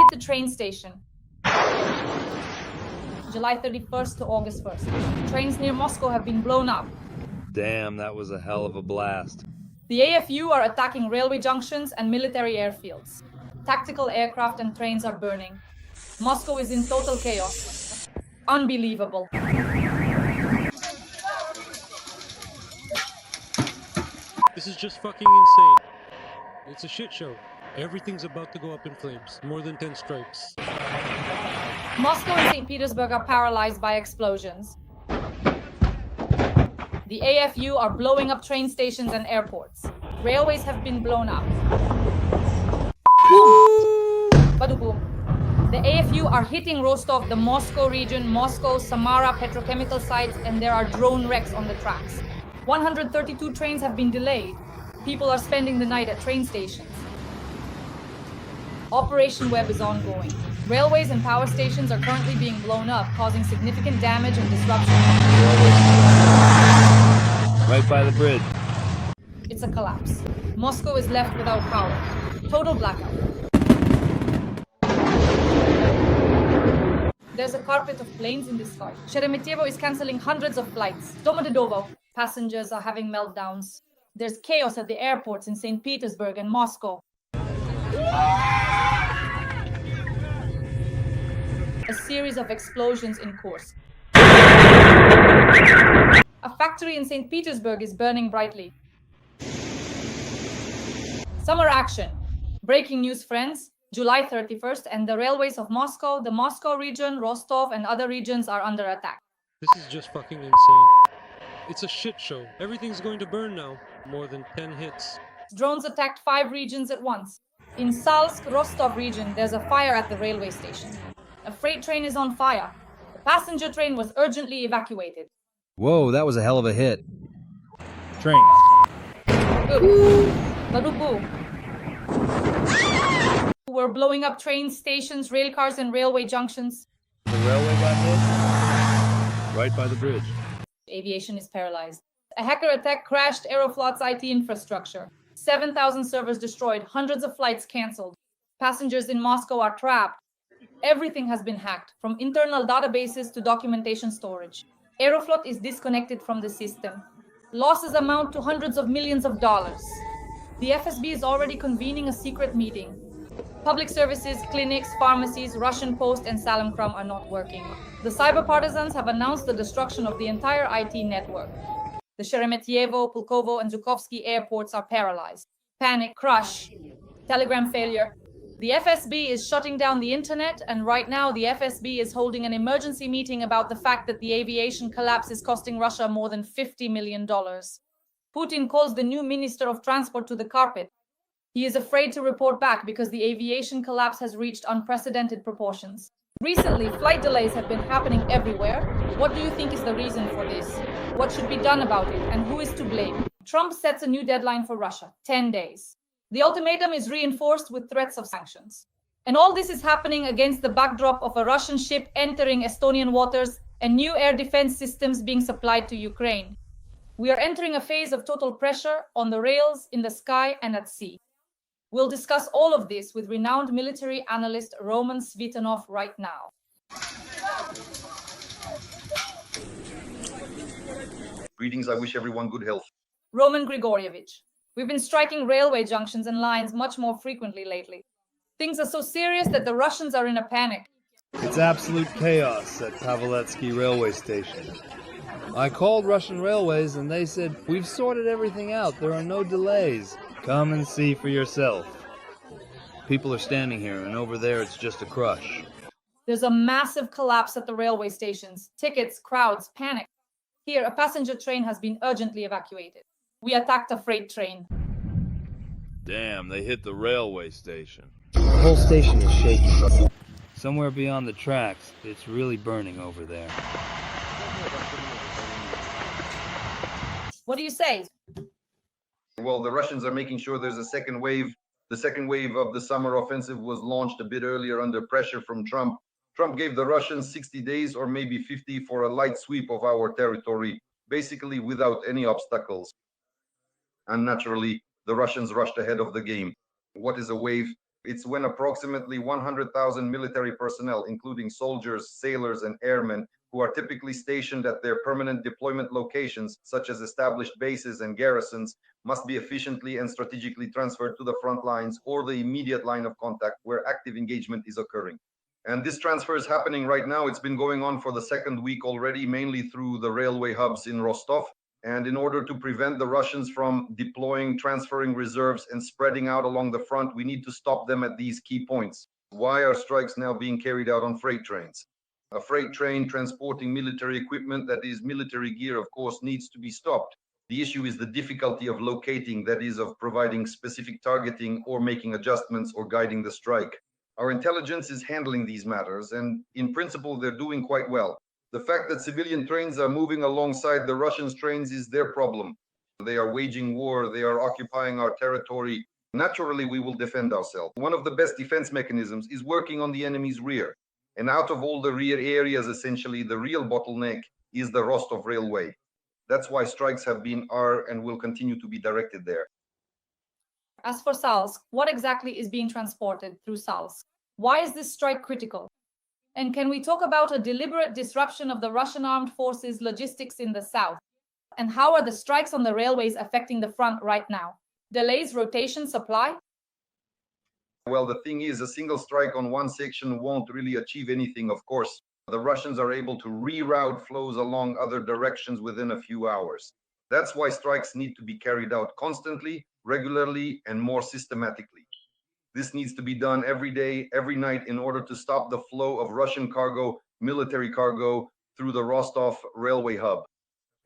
hit the train station. July 31st to August 1st. Trains near Moscow have been blown up. Damn, that was a hell of a blast. The AFU are attacking railway junctions and military airfields. Tactical aircraft and trains are burning. Moscow is in total chaos. Unbelievable. This is just fucking insane. It's a shit show. Everything's about to go up in flames. More than 10 strikes. Moscow and St. Petersburg are paralyzed by explosions. The AFU are blowing up train stations and airports. Railways have been blown up. Baduboom. The AFU are hitting Rostov, the Moscow region, Moscow, Samara petrochemical sites, and there are drone wrecks on the tracks. 132 trains have been delayed. People are spending the night at train stations. Operation Web is ongoing. Railways and power stations are currently being blown up, causing significant damage and disruption. Right by the bridge. It's a collapse. Moscow is left without power. Total blackout. There's a carpet of planes in the sky. Sheremetyevo is canceling hundreds of flights. Domodedovo. Passengers are having meltdowns. There's chaos at the airports in St. Petersburg and Moscow. A series of explosions in Kursk. A factory in St. Petersburg is burning brightly. Summer action. Breaking news, friends. July 31st, and the railways of Moscow, the Moscow region, Rostov, and other regions are under attack. This is just fucking insane. It's a shit show. Everything's going to burn now. More than 10 hits. Drones attacked 5 regions at once. In Salsk, Rostov region, there's a fire at the railway station. A freight train is on fire. The passenger train was urgently evacuated. Whoa, that was a hell of a hit. Train. Badubu. We're blowing up trains, stations, rail cars, and railway junctions. The railway got hit? Right by the bridge. Aviation is paralyzed. A hacker attack crashed Aeroflot's IT infrastructure. 7,000 servers destroyed, hundreds of flights cancelled. Passengers in Moscow are trapped. Everything has been hacked, from internal databases to documentation storage. Aeroflot is disconnected from the system. Losses amount to hundreds of millions of dollars. The FSB is already convening a secret meeting. Public services, clinics, pharmacies, Russian Post, and Salamkram are not working. The cyber partisans have announced the destruction of the entire IT network. The Sheremetyevo, Pulkovo, and Zhukovsky airports are paralyzed. Panic, crush, telegram failure. The FSB is shutting down the internet, and right now the FSB is holding an emergency meeting about the fact that the aviation collapse is costing Russia more than $50 million. Putin calls the new Minister of Transport to the carpet. He is afraid to report back because the aviation collapse has reached unprecedented proportions. Recently, flight delays have been happening everywhere. What do you think is the reason for this? What should be done about it, and who is to blame? Trump sets a new deadline for Russia, 10 days. The ultimatum is reinforced with threats of sanctions. And all this is happening against the backdrop of a Russian ship entering Estonian waters and new air defense systems being supplied to Ukraine. We are entering a phase of total pressure on the rails, in the sky, and at sea. We'll discuss all of this with renowned military analyst Roman Svitanov right now. Greetings, I wish everyone good health. Roman Grigorievich, we've been striking railway junctions and lines much more frequently lately. Things are so serious that the Russians are in a panic. It's absolute chaos at Paveletsky railway station. I called Russian Railways and they said, "We've sorted everything out. There are no delays. Come and see for yourself." People are standing here, and over there it's just a crush. There's a massive collapse at the railway stations. Tickets, crowds, panic. Here, a passenger train has been urgently evacuated. We attacked a freight train. Damn, they hit the railway station. The whole station is shaking. Somewhere beyond the tracks, it's really burning over there. What do you say? Well, the Russians are making sure there's a second wave. The second wave of the summer offensive was launched a bit earlier under pressure from Trump. Trump gave the Russians 60 days or maybe 50 for a light sweep of our territory, basically without any obstacles. And naturally, the Russians rushed ahead of the game. What is a wave? It's when approximately 100,000 military personnel, including soldiers, sailors, and airmen, who are typically stationed at their permanent deployment locations, such as established bases and garrisons, must be efficiently and strategically transferred to the front lines or the immediate line of contact where active engagement is occurring. And this transfer is happening right now. It's been going on for the second week already, mainly through the railway hubs in Rostov. And in order to prevent the Russians from deploying, transferring reserves, and spreading out along the front, we need to stop them at these key points. Why are strikes now being carried out on freight trains? A freight train transporting military equipment, that is military gear, of course, needs to be stopped. The issue is the difficulty of locating, that is, of providing specific targeting or making adjustments or guiding the strike. Our intelligence is handling these matters, and in principle, they're doing quite well. The fact that civilian trains are moving alongside the Russians' trains is their problem. They are waging war, they are occupying our territory. Naturally, we will defend ourselves. One of the best defense mechanisms is working on the enemy's rear. And out of all the rear areas, essentially, the real bottleneck is the Rostov Railway. That's why strikes have been, are, and will continue to be directed there. As for Salsk, what exactly is being transported through Salsk? Why is this strike critical? And can we talk about a deliberate disruption of the Russian armed forces' logistics in the south? And how are the strikes on the railways affecting the front right now? Delays rotation supply? Well, the thing is, a single strike on one section won't really achieve anything, of course. The Russians are able to reroute flows along other directions within a few hours. That's why strikes need to be carried out constantly, regularly, and more systematically. This needs to be done every day, every night, in order to stop the flow of Russian cargo, military cargo, through the Rostov railway hub.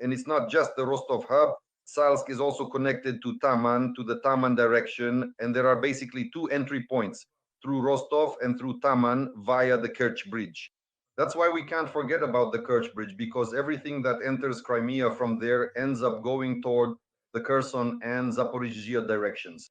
And it's not just the Rostov hub. Salsk is also connected to Taman, to the Taman direction, and there are basically two entry points, through Rostov and through Taman via the Kerch Bridge. That's why we can't forget about the Kerch Bridge, because everything that enters Crimea from there ends up going toward the Kherson and Zaporizhzhia directions.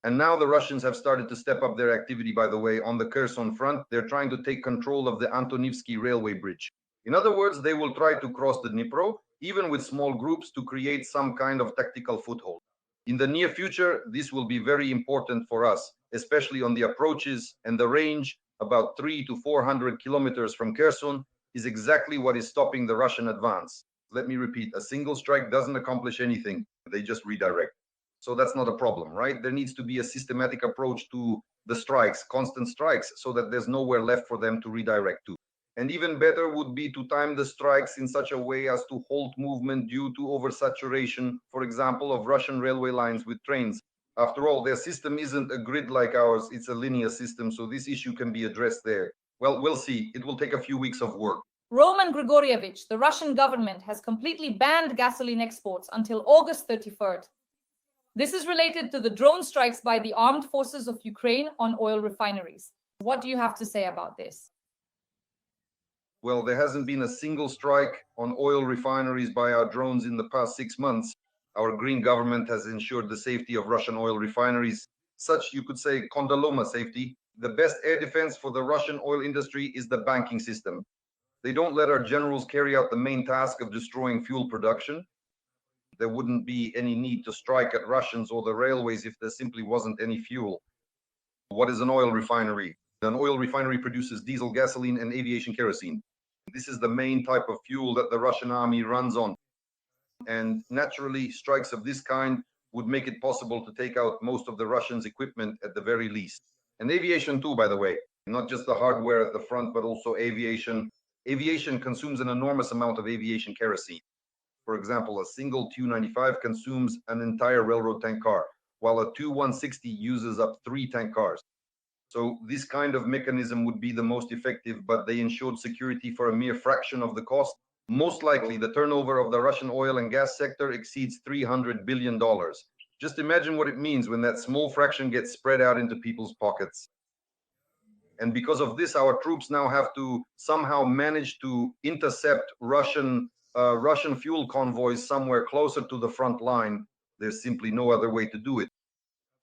And now the Russians have started to step up their activity, by the way, on the Kherson front. They're trying to take control of the Antonivsky railway bridge. In other words, they will try to cross the Dnipro, even with small groups, to create some kind of tactical foothold. In the near future, this will be very important for us, especially on the approaches, and the range, about 300 to 400 kilometers from Kherson, is exactly what is stopping the Russian advance. Let me repeat, a single strike doesn't accomplish anything. They just redirect. So that's not a problem, right? There needs to be a systematic approach to the strikes, constant strikes, so that there's nowhere left for them to redirect to. And even better would be to time the strikes in such a way as to halt movement due to oversaturation, for example, of Russian railway lines with trains. After all, their system isn't a grid like ours, it's a linear system, so this issue can be addressed there. Well, we'll see. It will take a few weeks of work. Roman Grigorievich, the Russian government has completely banned gasoline exports until August 31st. This is related to the drone strikes by the armed forces of Ukraine on oil refineries. What do you have to say about this? Well, there hasn't been a single strike on oil refineries by our drones in the past 6 months. Our green government has ensured the safety of Russian oil refineries, such, you could say, Kondaloma safety. The best air defense for the Russian oil industry is the banking system. They don't let our generals carry out the main task of destroying fuel production. There wouldn't be any need to strike at Russians or the railways if there simply wasn't any fuel. What is an oil refinery? An oil refinery produces diesel, gasoline, and aviation kerosene. This is the main type of fuel that the Russian army runs on. And naturally, strikes of this kind would make it possible to take out most of the Russians' equipment at the very least. And aviation too, by the way, not just the hardware at the front, but also aviation. Aviation consumes an enormous amount of aviation kerosene. For example, a single Tu-95 consumes an entire railroad tank car, while a Tu-160 uses up 3 tank cars. So this kind of mechanism would be the most effective, but they ensured security for a mere fraction of the cost. Most likely, the turnover of the Russian oil and gas sector exceeds $300 billion. Just imagine what it means when that small fraction gets spread out into people's pockets. And because of this, our troops now have to somehow manage to intercept Russian fuel convoys somewhere closer to the front line. There's simply no other way to do it.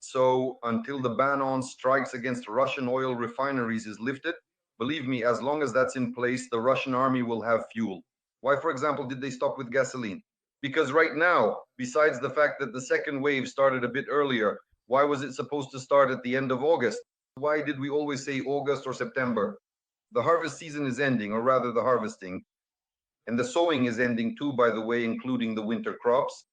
So until the ban on strikes against Russian oil refineries is lifted, believe me, as long as that's in place, the Russian army will have fuel. Why, for example, did they stop with gasoline? Because right now, besides the fact that the second wave started a bit earlier, why was it supposed to start at the end of August? Why did we always say August or September? The harvest season is ending, or rather the harvesting. And the sowing is ending too, by the way, including the winter crops.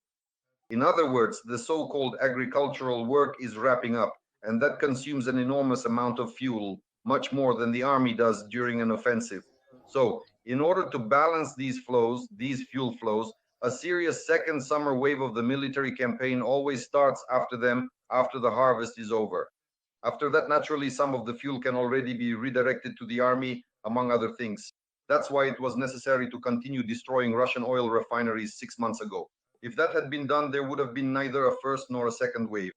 In other words, the so-called agricultural work is wrapping up, and that consumes an enormous amount of fuel, much more than the army does during an offensive. So, in order to balance these flows, these fuel flows, a serious second summer wave of the military campaign always starts after the harvest is over. After that, naturally, some of the fuel can already be redirected to the army, among other things. That's why it was necessary to continue destroying Russian oil refineries 6 months ago. If that had been done, there would have been neither a first nor a second wave.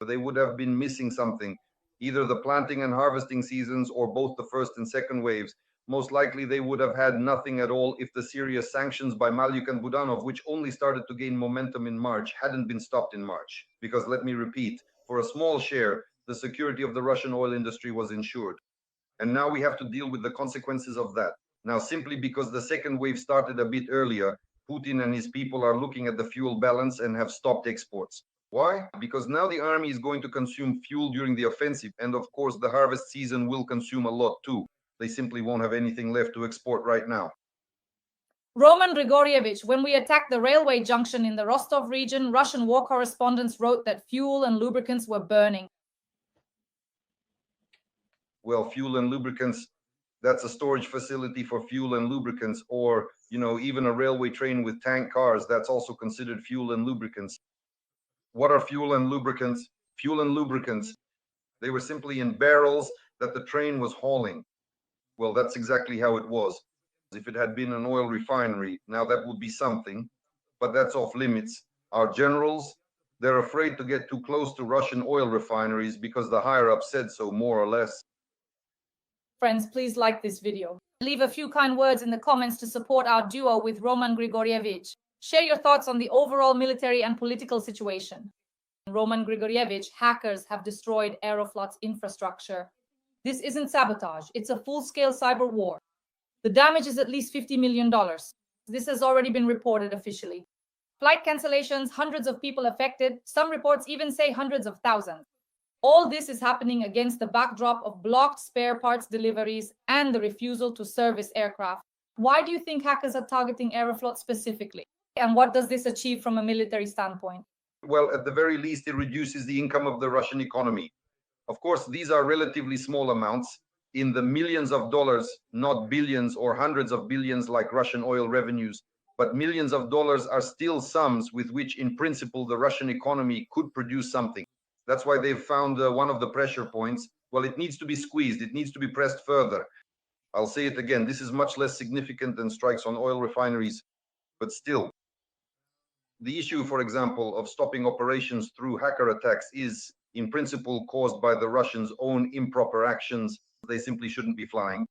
They would have been missing something, either the planting and harvesting seasons or both the first and second waves. Most likely they would have had nothing at all if the serious sanctions by Malyuk and Budanov, which only started to gain momentum in March, hadn't been stopped in March. Because let me repeat, for a small share, the security of the Russian oil industry was ensured. And now we have to deal with the consequences of that. Now, simply because the second wave started a bit earlier, Putin and his people are looking at the fuel balance and have stopped exports. Why? Because now the army is going to consume fuel during the offensive, and of course the harvest season will consume a lot too. They simply won't have anything left to export right now. Roman Grigorievich, when we attacked the railway junction in the Rostov region, Russian war correspondents wrote that fuel and lubricants were burning. Well, fuel and lubricants, that's a storage facility for fuel and lubricants, or, even a railway train with tank cars, that's also considered fuel and lubricants. What are fuel and lubricants? Fuel and lubricants, they were simply in barrels that the train was hauling. Well, that's exactly how it was. If it had been an oil refinery, now that would be something, but that's off limits. Our generals, they're afraid to get too close to Russian oil refineries because the higher-ups said so, more or less. Friends, please like this video. Leave a few kind words in the comments to support our duo with Roman Grigorievich. Share your thoughts on the overall military and political situation. Roman Grigorievich, hackers have destroyed Aeroflot's infrastructure. This isn't sabotage, it's a full-scale cyber war. The damage is at least $50 million. This has already been reported officially. Flight cancellations, hundreds of people affected, some reports even say hundreds of thousands. All this is happening against the backdrop of blocked spare parts deliveries and the refusal to service aircraft. Why do you think hackers are targeting Aeroflot specifically? And what does this achieve from a military standpoint? Well, at the very least, it reduces the income of the Russian economy. Of course, these are relatively small amounts, in the millions of dollars, not billions or hundreds of billions like Russian oil revenues, but millions of dollars are still sums with which, in principle, the Russian economy could produce something. That's why they've found one of the pressure points. Well, it needs to be squeezed. It needs to be pressed further. I'll say it again. This is much less significant than strikes on oil refineries, but still. The issue, for example, of stopping operations through hacker attacks is, in principle, caused by the Russians' own improper actions. They simply shouldn't be flying.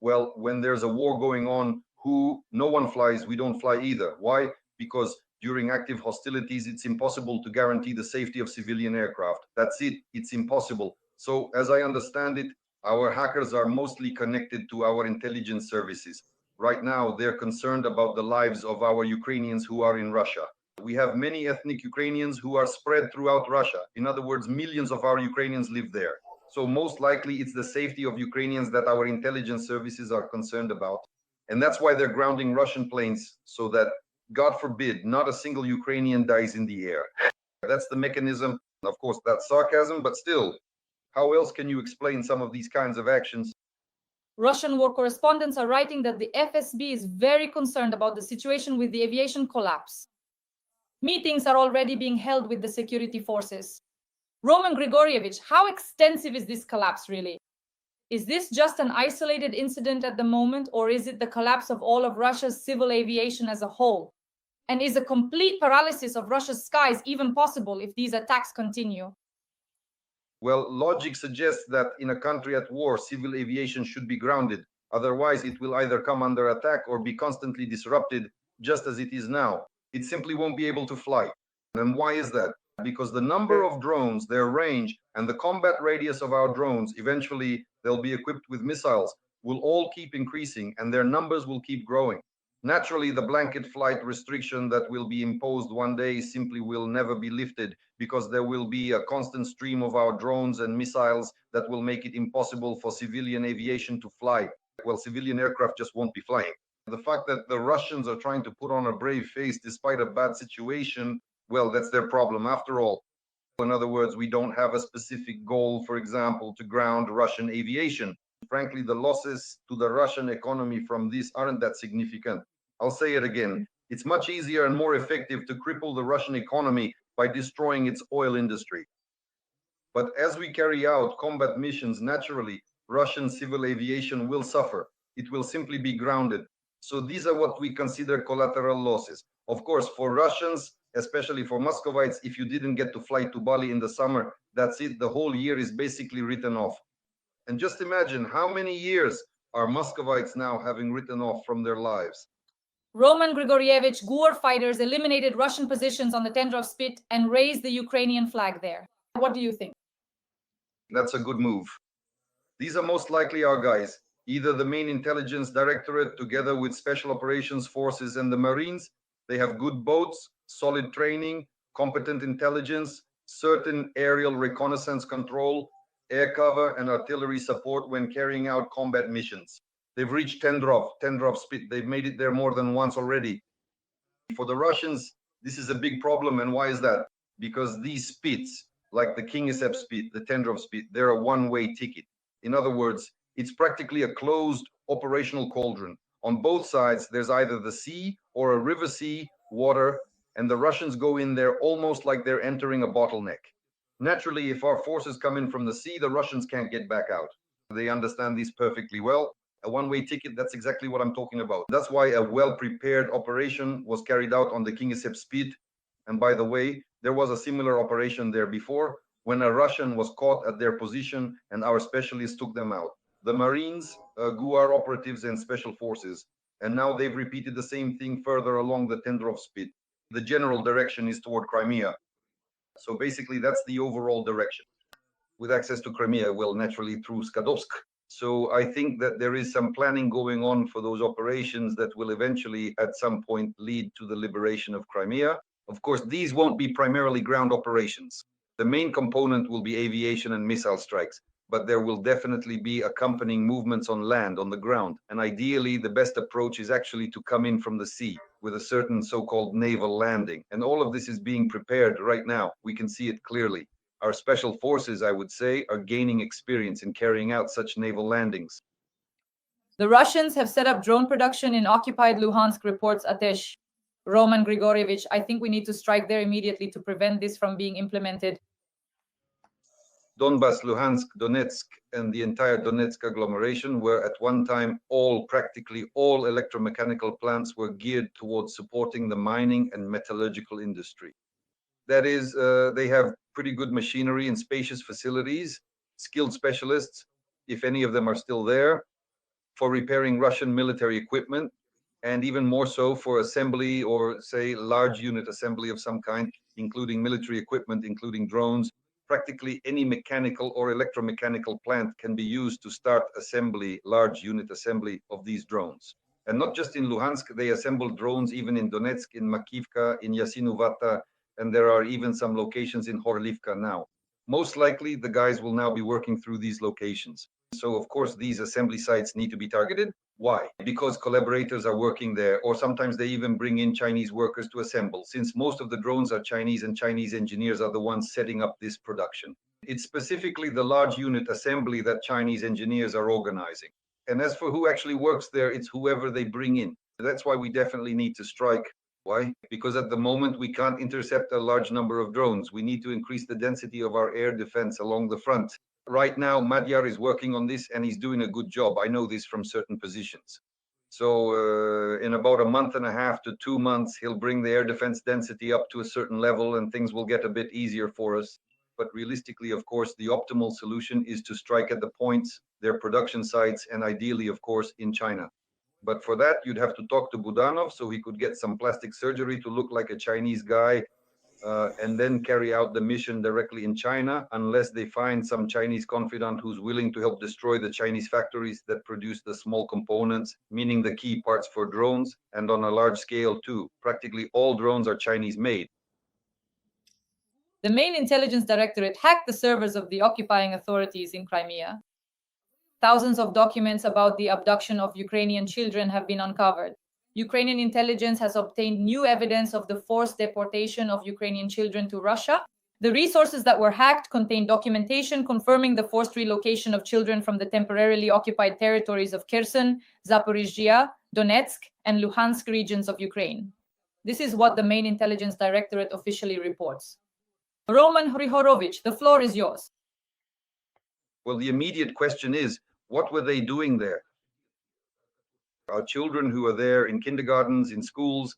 Well, when there's a war going on, no one flies, we don't fly either. Why? Because during active hostilities, it's impossible to guarantee the safety of civilian aircraft. That's it. It's impossible. So, as I understand it, our hackers are mostly connected to our intelligence services. Right now, they're concerned about the lives of our Ukrainians who are in Russia. We have many ethnic Ukrainians who are spread throughout Russia. In other words, millions of our Ukrainians live there. So most likely, it's the safety of Ukrainians that our intelligence services are concerned about. And that's why they're grounding Russian planes, so that, God forbid, not a single Ukrainian dies in the air. That's the mechanism. Of course, that's sarcasm, but still, how else can you explain some of these kinds of actions? Russian war correspondents are writing that the FSB is very concerned about the situation with the aviation collapse. Meetings are already being held with the security forces. Roman Grigorievich, how extensive is this collapse really? Is this just an isolated incident at the moment, or is it the collapse of all of Russia's civil aviation as a whole? And is a complete paralysis of Russia's skies even possible if these attacks continue? Well, logic suggests that in a country at war, civil aviation should be grounded. Otherwise, it will either come under attack or be constantly disrupted, just as it is now. It simply won't be able to fly. And why is that? Because the number of drones, their range, and the combat radius of our drones, eventually they'll be equipped with missiles, will all keep increasing, and their numbers will keep growing. Naturally, the blanket flight restriction that will be imposed one day simply will never be lifted because there will be a constant stream of our drones and missiles that will make it impossible for civilian aviation to fly. Well, civilian aircraft just won't be flying. The fact that the Russians are trying to put on a brave face despite a bad situation, well, that's their problem after all. In other words, we don't have a specific goal, for example, to ground Russian aviation. Frankly, the losses to the Russian economy from this aren't that significant. I'll say it again. It's much easier and more effective to cripple the Russian economy by destroying its oil industry. But as we carry out combat missions, naturally, Russian civil aviation will suffer. It will simply be grounded. So these are what we consider collateral losses. Of course, for Russians, especially for Muscovites, if you didn't get to fly to Bali in the summer, that's it. The whole year is basically written off. And just imagine how many years are Muscovites now having written off from their lives. Roman Grigorievich GUR fighters eliminated Russian positions on the Tendrov Spit and raised the Ukrainian flag there. What do you think? That's a good move. These are most likely our guys, either the main intelligence directorate together with special operations forces and the Marines. They have good boats, solid training, competent intelligence, certain aerial reconnaissance control, air cover and artillery support when carrying out combat missions. They've reached Tendrov Spit. They've made it there more than once already. For the Russians, this is a big problem. And why is that? Because these spits, like the Kingisepp Spit, the Tendrov Spit, they're a one-way ticket. In other words, it's practically a closed operational cauldron. On both sides, there's either the sea or a river sea, water, and the Russians go in there almost like they're entering a bottleneck. Naturally, if our forces come in from the sea, the Russians can't get back out. They understand this perfectly well. A one-way ticket, that's exactly what I'm talking about. That's why a well-prepared operation was carried out on the Kingisepp Spit. And by the way, there was a similar operation there before when a Russian was caught at their position and our specialists took them out. The Marines, GUR operatives and special forces. And now they've repeated the same thing further along the Tendrov Spit. The general direction is toward Crimea. So basically, that's the overall direction. With access to Crimea, well, naturally through Skadovsk. So I think that there is some planning going on for those operations that will eventually, at some point, lead to the liberation of Crimea. Of course, these won't be primarily ground operations. The main component will be aviation and missile strikes, but there will definitely be accompanying movements on land, on the ground. And ideally, the best approach is actually to come in from the sea with a certain so-called naval landing. And all of this is being prepared right now. We can see it clearly. Our special forces, I would say, are gaining experience in carrying out such naval landings. The Russians have set up drone production in occupied Luhansk, reports Atesh. Roman Grigorievich, I think we need to strike there immediately to prevent this from being implemented. Donbas, Luhansk, Donetsk, and the entire Donetsk agglomeration were at one time practically all electromechanical plants were geared towards supporting the mining and metallurgical industry. That is, they have pretty good machinery and spacious facilities, skilled specialists, if any of them are still there, for repairing Russian military equipment, and even more so for assembly or, say, large unit assembly of some kind, including military equipment, including drones. Practically any mechanical or electromechanical plant can be used to start assembly, large unit assembly of these drones. And not just in Luhansk, they assemble drones even in Donetsk, in Makivka, in Yasinuvata, and there are even some locations in Horlivka now. Most likely, the guys will now be working through these locations. So, of course, these assembly sites need to be targeted. Why? Because collaborators are working there, or sometimes they even bring in Chinese workers to assemble, since most of the drones are Chinese and Chinese engineers are the ones setting up this production. It's specifically the large unit assembly that Chinese engineers are organizing. And as for who actually works there, it's whoever they bring in. That's why we definitely need to strike. Why? Because at the moment we can't intercept a large number of drones. We need to increase the density of our air defense along the front. Right now, Madhyar is working on this and he's doing a good job. I know this from certain positions. So in about a month and a half to 2 months, he'll bring the air defense density up to a certain level and things will get a bit easier for us. But realistically, of course, the optimal solution is to strike at the points, their production sites, and ideally, of course, in China. But for that, you'd have to talk to Budanov so he could get some plastic surgery to look like a Chinese guy. and then carry out the mission directly in China, unless they find some Chinese confidant who's willing to help destroy the Chinese factories that produce the small components, meaning the key parts for drones, and on a large scale too. Practically all drones are Chinese made. The main intelligence directorate hacked the servers of the occupying authorities in Crimea. Thousands of documents about the abduction of Ukrainian children have been uncovered. Ukrainian intelligence has obtained new evidence of the forced deportation of Ukrainian children to Russia. The resources that were hacked contain documentation confirming the forced relocation of children from the temporarily occupied territories of Kherson, Zaporizhia, Donetsk, and Luhansk regions of Ukraine. This is what the main intelligence directorate officially reports. Roman Hrihorovich, the floor is yours. Well, the immediate question is, what were they doing there? Our children who are there in kindergartens, in schools,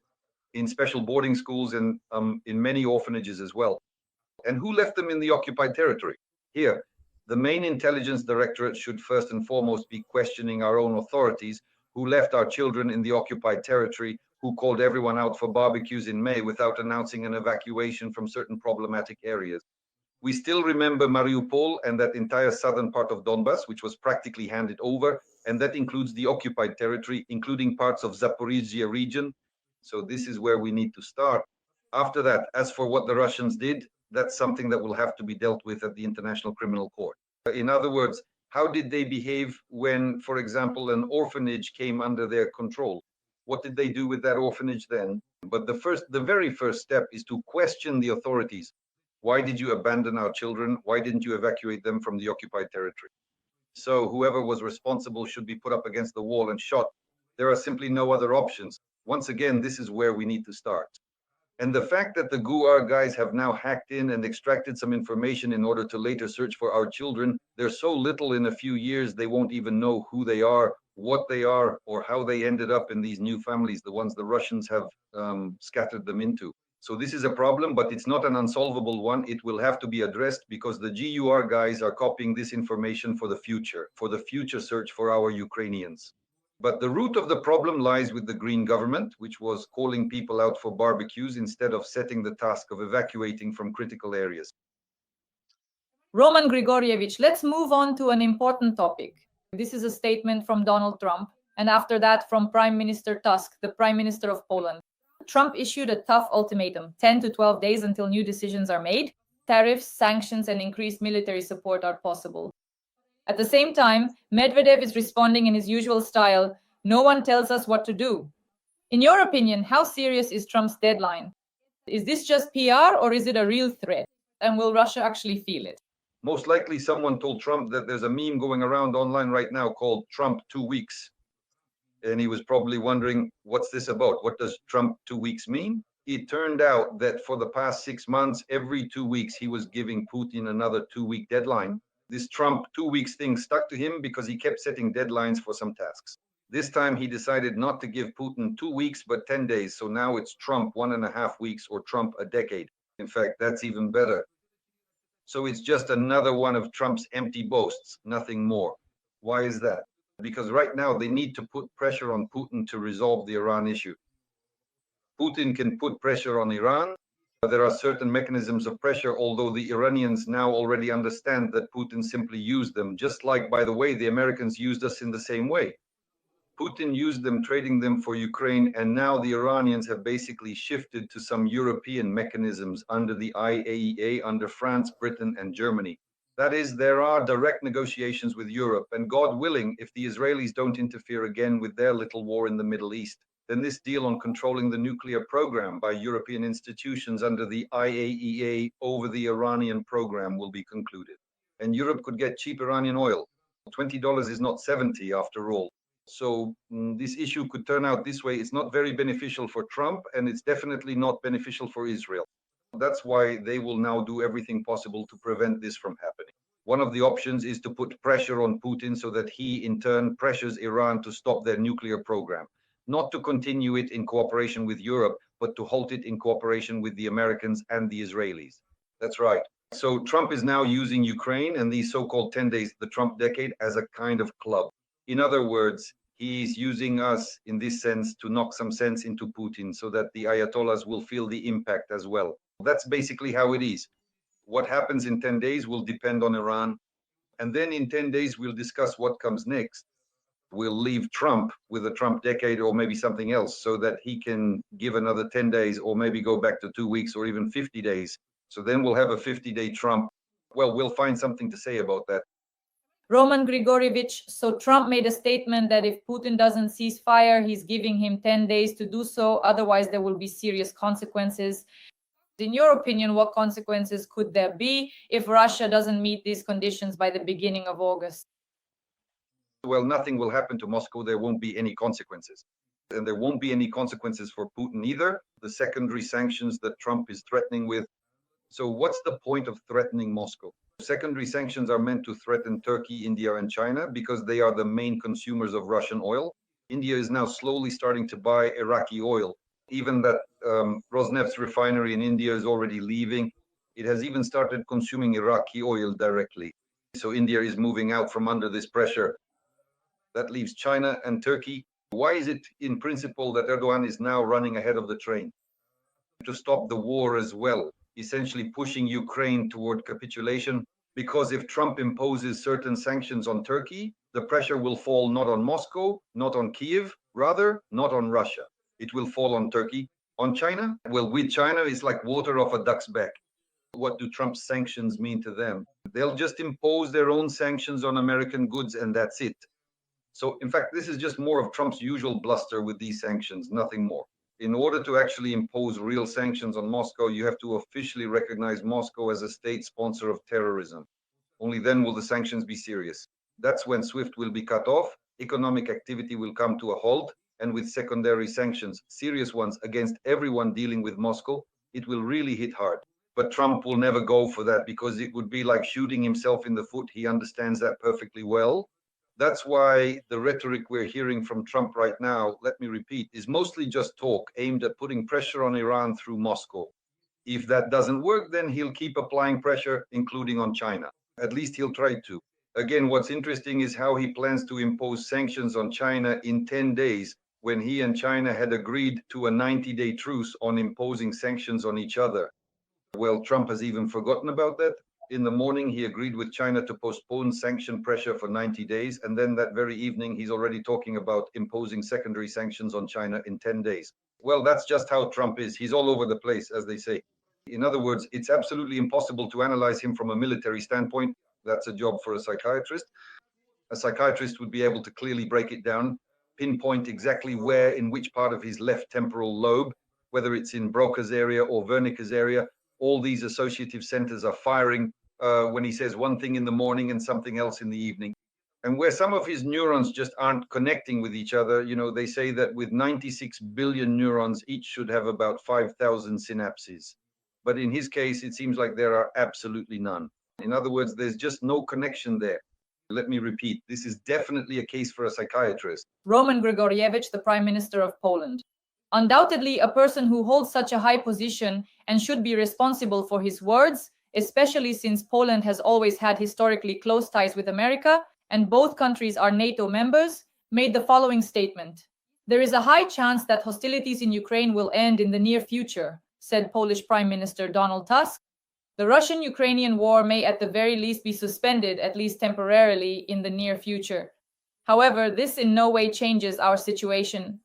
in special boarding schools, and in many orphanages as well. And who left them in the occupied territory? Here, the main intelligence directorate should first and foremost be questioning our own authorities who left our children in the occupied territory, who called everyone out for barbecues in May without announcing an evacuation from certain problematic areas. We still remember Mariupol and that entire southern part of Donbas, which was practically handed over, and that includes the occupied territory, including parts of Zaporizhia region. So this is where we need to start. After that, as for what the Russians did, that's something that will have to be dealt with at the International Criminal Court. In other words, how did they behave when, for example, an orphanage came under their control? What did they do with that orphanage then? But the very first step is to question the authorities. Why did you abandon our children? Why didn't you evacuate them from the occupied territory? So whoever was responsible should be put up against the wall and shot. There are simply no other options. Once again, this is where we need to start. And the fact that the GUAR guys have now hacked in and extracted some information in order to later search for our children, there's so little in a few years, they won't even know who they are, what they are, or how they ended up in these new families, the ones the Russians have scattered them into. So this is a problem, but it's not an unsolvable one. It will have to be addressed because the GUR guys are copying this information for the future search for our Ukrainians. But the root of the problem lies with the Green government, which was calling people out for barbecues instead of setting the task of evacuating from critical areas. Roman Grigorievich, let's move on to an important topic. This is a statement from Donald Trump, and after that from Prime Minister Tusk, the Prime Minister of Poland. Trump issued a tough ultimatum, 10 to 12 days until new decisions are made. Tariffs, sanctions, and increased military support are possible. At the same time, Medvedev is responding in his usual style, no one tells us what to do. In your opinion, how serious is Trump's deadline? Is this just PR or is it a real threat? And will Russia actually feel it? Most likely someone told Trump that there's a meme going around online right now called Trump 2 weeks. And he was probably wondering, what's this about? What does Trump 2 weeks mean? It turned out that for the past 6 months, every 2 weeks, he was giving Putin another 2-week deadline. This Trump 2 weeks thing stuck to him because he kept setting deadlines for some tasks. This time he decided not to give Putin 2 weeks, but 10 days. So now it's Trump 1.5 weeks or Trump a decade. In fact, that's even better. So it's just another one of Trump's empty boasts, nothing more. Why is that? Because right now they need to put pressure on Putin to resolve the Iran issue. Putin can put pressure on Iran. There are certain mechanisms of pressure, although the Iranians now already understand that Putin simply used them, just like, by the way, the Americans used us in the same way. Putin used them, trading them for Ukraine, and now the Iranians have basically shifted to some European mechanisms under the IAEA, under France, Britain, and Germany. That is, there are direct negotiations with Europe, and God willing, if the Israelis don't interfere again with their little war in the Middle East, then this deal on controlling the nuclear program by European institutions under the IAEA over the Iranian program will be concluded. And Europe could get cheap Iranian oil. $20 is not 70 after all. So this issue could turn out this way. It's not very beneficial for Trump, and it's definitely not beneficial for Israel. That's why they will now do everything possible to prevent this from happening. One of the options is to put pressure on Putin so that he in turn pressures Iran to stop their nuclear program, not to continue it in cooperation with Europe, but to halt it in cooperation with the Americans and the Israelis. That's right. So Trump is now using Ukraine and these so-called 10 days, the Trump decade, as a kind of club. In other words, he's using us in this sense to knock some sense into Putin so that the Ayatollahs will feel the impact as well. That's basically how it is. What happens in 10 days will depend on Iran. And then in 10 days, we'll discuss what comes next. We'll leave Trump with a Trump decade or maybe something else so that he can give another 10 days or maybe go back to 2 weeks or even 50 days. So then we'll have a 50-day Trump. Well, we'll find something to say about that. Roman Grigorievich, so Trump made a statement that if Putin doesn't cease fire, he's giving him 10 days to do so. Otherwise, there will be serious consequences. In your opinion, what consequences could there be if Russia doesn't meet these conditions by the beginning of August? Well, nothing will happen to Moscow. There won't be any consequences. And there won't be any consequences for Putin either. The secondary sanctions that Trump is threatening with. So what's the point of threatening Moscow? Secondary sanctions are meant to threaten Turkey, India, and China because they are the main consumers of Russian oil. India is now slowly starting to buy Iraqi oil. Even that Rosneft's refinery in India is already leaving. It has even started consuming Iraqi oil directly. So India is moving out from under this pressure. That leaves China and Turkey. Why is it in principle that Erdogan is now running ahead of the train? To stop the war as well, essentially pushing Ukraine toward capitulation, because if Trump imposes certain sanctions on Turkey, the pressure will fall not on Moscow, not on Kiev, rather not on Russia. It will fall on Turkey. On China? Well, with China, it's like water off a duck's back. What do Trump's sanctions mean to them? They'll just impose their own sanctions on American goods and that's it. So, in fact, this is just more of Trump's usual bluster with these sanctions, nothing more. In order to actually impose real sanctions on Moscow, you have to officially recognize Moscow as a state sponsor of terrorism. Only then will the sanctions be serious. That's when SWIFT will be cut off, economic activity will come to a halt, and with secondary sanctions, serious ones against everyone dealing with Moscow, it will really hit hard. But Trump will never go for that because it would be like shooting himself in the foot. He understands that perfectly well. That's why the rhetoric we're hearing from Trump right now, let me repeat, is mostly just talk aimed at putting pressure on Iran through Moscow. If that doesn't work, then he'll keep applying pressure, including on China. At least he'll try to. Again, what's interesting is how he plans to impose sanctions on China in 10 days when he and China had agreed to a 90-day truce on imposing sanctions on each other. Well, Trump has even forgotten about that. In the morning, he agreed with China to postpone sanction pressure for 90 days. And then that very evening, he's already talking about imposing secondary sanctions on China in 10 days. Well, that's just how Trump is. He's all over the place, as they say. In other words, it's absolutely impossible to analyze him from a military standpoint. That's a job for a psychiatrist. A psychiatrist would be able to clearly break it down, pinpoint exactly where, in which part of his left temporal lobe, whether it's in Broca's area or Wernicke's area, all these associative centers are firing when he says one thing in the morning and something else in the evening. And where some of his neurons just aren't connecting with each other, you know, they say that with 96 billion neurons, each should have about 5,000 synapses. But in his case, it seems like there are absolutely none. In other words, there's just no connection there. Let me repeat, this is definitely a case for a psychiatrist. Roman Grigorievich, the Prime Minister of Poland. Undoubtedly, a person who holds such a high position and should be responsible for his words, especially since Poland has always had historically close ties with America and both countries are NATO members, made the following statement. There is a high chance that hostilities in Ukraine will end in the near future, said Polish Prime Minister Donald Tusk. The Russian-Ukrainian war may at the very least be suspended, at least temporarily, in the near future. However, this in no way changes our situation.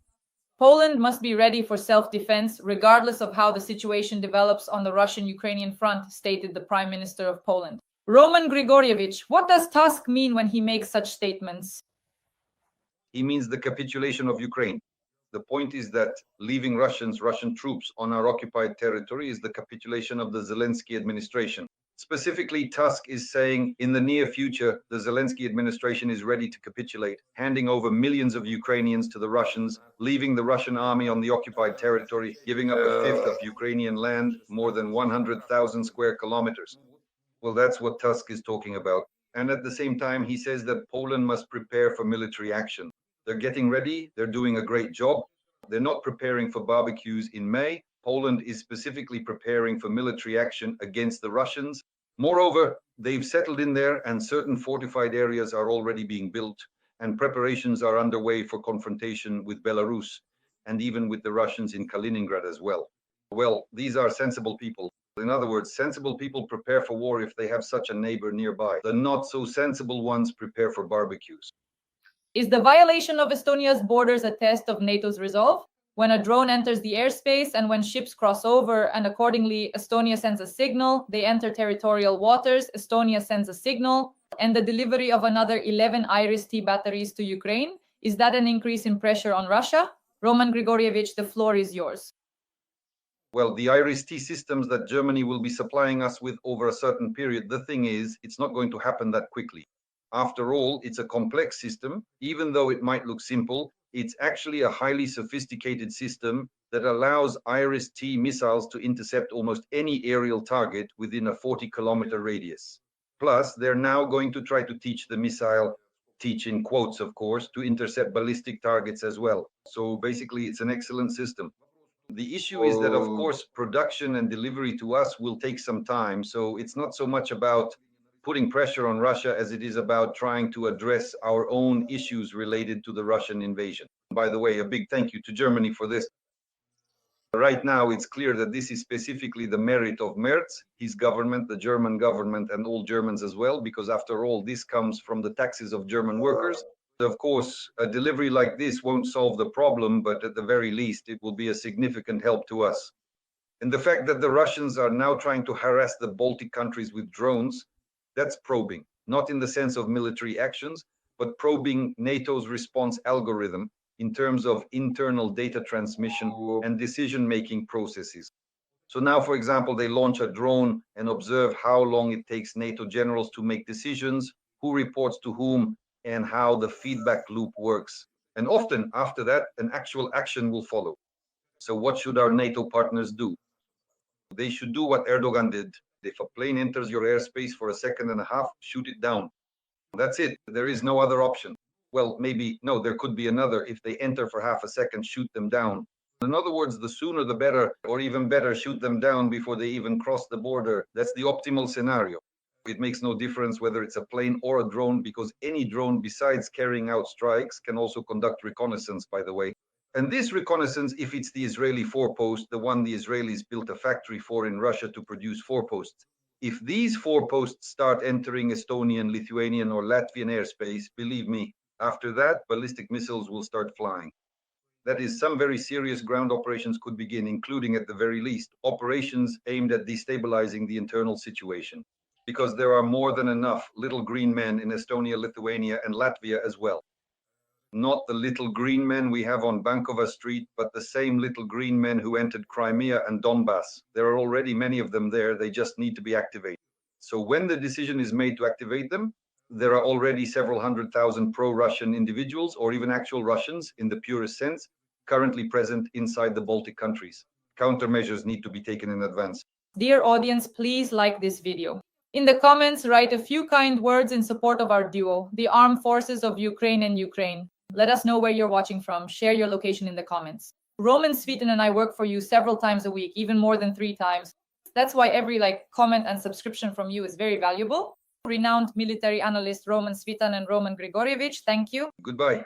Poland must be ready for self-defense, regardless of how the situation develops on the Russian-Ukrainian front, stated the Prime Minister of Poland. Roman Grigorievich, what does Tusk mean when he makes such statements? He means the capitulation of Ukraine. The point is that leaving Russian troops on our occupied territory is the capitulation of the Zelensky administration. Specifically, Tusk is saying in the near future, the Zelensky administration is ready to capitulate, handing over millions of Ukrainians to the Russians, leaving the Russian army on the occupied territory, giving up a fifth of Ukrainian land, more than 100,000 square kilometers. Well, that's what Tusk is talking about. And at the same time, he says that Poland must prepare for military action. They're getting ready. They're doing a great job. They're not preparing for barbecues in May. Poland is specifically preparing for military action against the Russians. Moreover, they've settled in there and certain fortified areas are already being built and preparations are underway for confrontation with Belarus and even with the Russians in Kaliningrad as well. Well, these are sensible people. In other words, sensible people prepare for war if they have such a neighbor nearby. The not so sensible ones prepare for barbecues. Is the violation of Estonia's borders a test of NATO's resolve? When a drone enters the airspace and when ships cross over and accordingly Estonia sends a signal, they enter territorial waters, Estonia sends a signal, and the delivery of another 11 Iris-T batteries to Ukraine, is that an increase in pressure on Russia? Roman Grigorievich, the floor is yours. Well, the Iris-T systems that Germany will be supplying us with over a certain period, the thing is, it's not going to happen that quickly. After all, it's a complex system. Even though it might look simple, it's actually a highly sophisticated system that allows Iris-T missiles to intercept almost any aerial target within a 40-kilometer radius. Plus, they're now going to try to teach the missile, teach in quotes, of course, to intercept ballistic targets as well. So basically, it's an excellent system. The issue is that, of course, production and delivery to us will take some time. So it's not so much about putting pressure on Russia as it is about trying to address our own issues related to the Russian invasion. By the way, a big thank you to Germany for this. Right now, it's clear that this is specifically the merit of Merz, his government, the German government, and all Germans as well, because after all, this comes from the taxes of German workers. Of course, a delivery like this won't solve the problem, but at the very least, it will be a significant help to us. And the fact that the Russians are now trying to harass the Baltic countries with drones, that's probing, not in the sense of military actions, but probing NATO's response algorithm in terms of internal data transmission and decision-making processes. So now, for example, they launch a drone and observe how long it takes NATO generals to make decisions, who reports to whom, and how the feedback loop works. And often after that, an actual action will follow. So what should our NATO partners do? They should do what Erdogan did. If a plane enters your airspace for a second and a half, shoot it down. That's it. There is no other option. Well, maybe, no, there could be another. If they enter for half a second, shoot them down. In other words, the sooner the better, or even better, shoot them down before they even cross the border. That's the optimal scenario. It makes no difference whether it's a plane or a drone, because any drone besides carrying out strikes can also conduct reconnaissance, by the way. And this reconnaissance, if it's the Israeli forepost, the one the Israelis built a factory for in Russia to produce foreposts, if these foreposts start entering Estonian, Lithuanian, or Latvian airspace, believe me, after that, ballistic missiles will start flying. That is, some very serious ground operations could begin, including, at the very least, operations aimed at destabilizing the internal situation. Because there are more than enough little green men in Estonia, Lithuania, and Latvia as well. Not the little green men we have on Bankova Street, but the same little green men who entered Crimea and Donbass. There are already many of them there, they just need to be activated. So when the decision is made to activate them, there are already several 100,000 pro-Russian individuals, or even actual Russians in the purest sense, currently present inside the Baltic countries. Countermeasures need to be taken in advance. Dear audience, please like this video. In the comments, write a few kind words in support of our duo, the armed forces of Ukraine and Ukraine. Let us know where you're watching from. Share your location in the comments. Roman Svitan and I work for you several times a week, even more than 3 times. That's why every comment and subscription from you is very valuable. Renowned military analyst Roman Svitan and Roman Grigorievich, thank you. Goodbye.